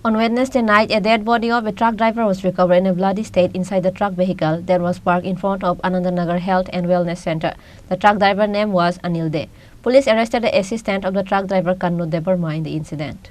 On Wednesday night, a dead body of a truck driver was recovered in a bloody state inside the truck vehicle that was parked in front of Anandanagar Health and Wellness Center. The truck driver name was Anil Dey. Police arrested the assistant of the truck driver Kanu Debbarma in the incident.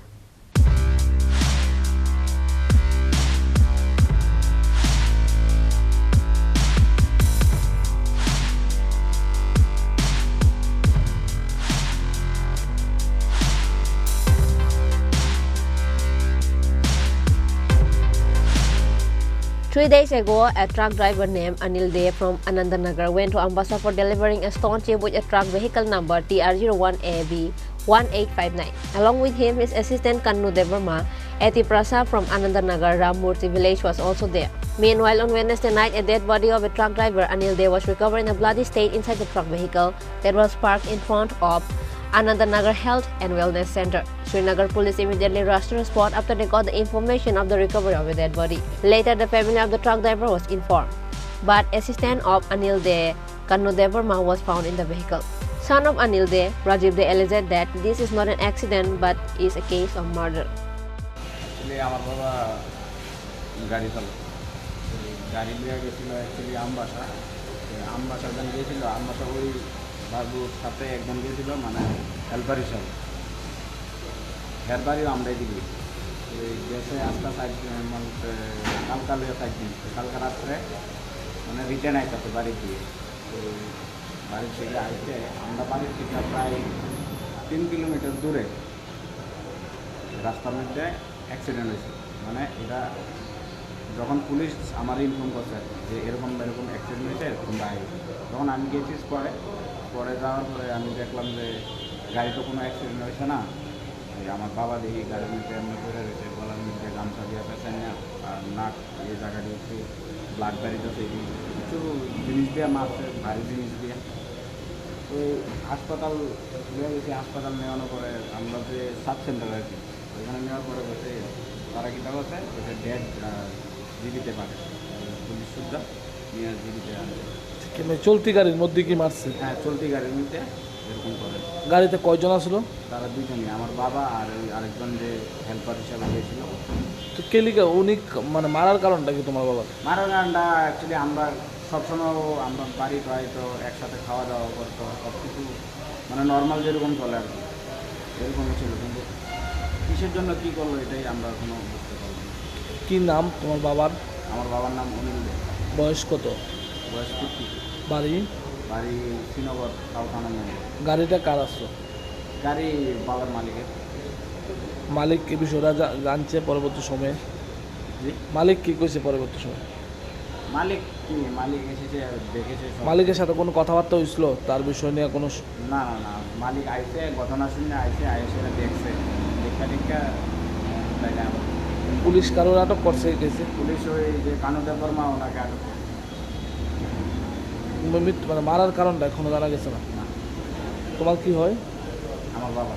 3 days ago, a truck driver named Anil Dey from Anandanagar went to Ambassa for delivering a stone chip with a truck vehicle number TR01AB1859. Along with him, his assistant Kanu Debbarma, a Tiprasa from Anandanagar Ramurti village was also there. Meanwhile, on Wednesday night, a dead body of a truck driver, Anil Dey, was recovered in a bloody state inside the truck vehicle that was parked in front of Anandanagar Health and Wellness Center. Srinagar police immediately rushed to the spot after they got the information of the recovery of a dead body. Later, the family of the truck driver was informed, but assistant of Anil Dey, Kanu Debbarma, was found in the vehicle. Son of Anil Dey, Rajiv Dey, alleged that this is not an accident but is a case of murder. বাবুর সাথে একজন গিয়েছিল মানে helper হিসাবে হেল্পারই আমরাই দিবি গেছে আস্তে কালকালে থাকবেন কালকা রাত্রে মানে রিটার্ন আইতে বাড়ি দিয়ে তো বাড়ি থেকে আইতে আমরা বাড়ির থেকে প্রায় 3 কিলোমিটার দূরে রাস্তার মধ্যে অ্যাক্সিডেন্ট হয়েছে মানে এটা যখন পুলিশ আমার ইনফর্ম করছে যে এরকম অ্যাক্সিডেন্ট হয়েছে এরকম বাইরে তখন আমি গেছি পরে যাওয়ার পরে আমি দেখলাম যে গাড়ি তো কোনো অ্যাক্সিডেন্ট হয়েছে না আমার বাবা দেখি গাড়ির মধ্যে এমনি করে রয়েছে গলার মধ্যে গামছা দিয়ে পেঁচেন না আর নাক এই জায়গাটি একটু ব্লাড বেরিয়েছে কিছু জিনিস দিয়ে মারছে ভারী জিনিস দিয়ে তো হাসপাতাল নিয়ে গেছি হাসপাতাল নেওয়ানোর পরে আমরা যে সাব সেন্টার আর কি ওইখানে নেওয়ার পরে বসে তারা কীটা বলছে ওটা ডেড জীবিতে পারে পুলিশ সুদ্ধা নিয়ে জীবিতে আনছে চলতি গাড়ির মধ্যে কি মারছে? হ্যাঁ, চলতি গাড়ির মধ্যে এরকম করে। গাড়িতে কয়জন আসলো? তারা দুজনই, আমার বাবা আর আরেকজন যে হেল্পার হিসাবে গিয়েছিল। তো কেলিকা উনি মানে মারার কারণটা কি তোমার বাবার? মারার কারণটা অ্যাকচুয়ালি আমরা সবসময় আমরা বাড়ি পাই তো একসাথে খাওয়া দাওয়া করতো সব কিছু মানে নর্মাল যেরকম চলে আর কি এরকমই ছিল, কিন্তু কিসের জন্য কী করলো এটাই আমরা এখনো বুঝতে পারলাম। কী নাম তোমার বাবার? আমার বাবার নাম অনিল দে। বয়স কত? বয়স 50। বাড়ি? বাড়ি শ্রীনগর সাউথানা। গাড়িটা কার আসলো? গাড়ি বাবার মালিকের। মালিক এই বিষয়টা জানছে পরবর্তী সময়ে? জি, মালিক কী কইছে পরবর্তী সময়? মালিক কি মালিক এসেছে দেখেছে। মালিকের সাথে কোনো কথাবার্তা হয়েছিল তার বিষয় নিয়ে? কোনো না না না, মালিক আইসে ঘটনা শুনে আইসে দেখছে দেখা পুলিশ কারোর আটক করছে গেছে? পুলিশ ওই যে কানু দেববর্মা ওনাকে আটক করছে। মানে মারার কারণটা এখনো জানা গেছে না। তোমার কি হয়? আমার বাবা।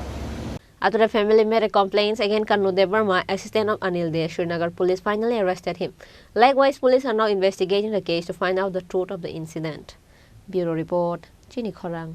After the family made a complaint against Kanu Debbarma, assistant of Anil Dey, Srinagar police finally arrested him. Likewise, police are now investigating the case to find out the truth of the incident. Bureau report, Chini Khorang.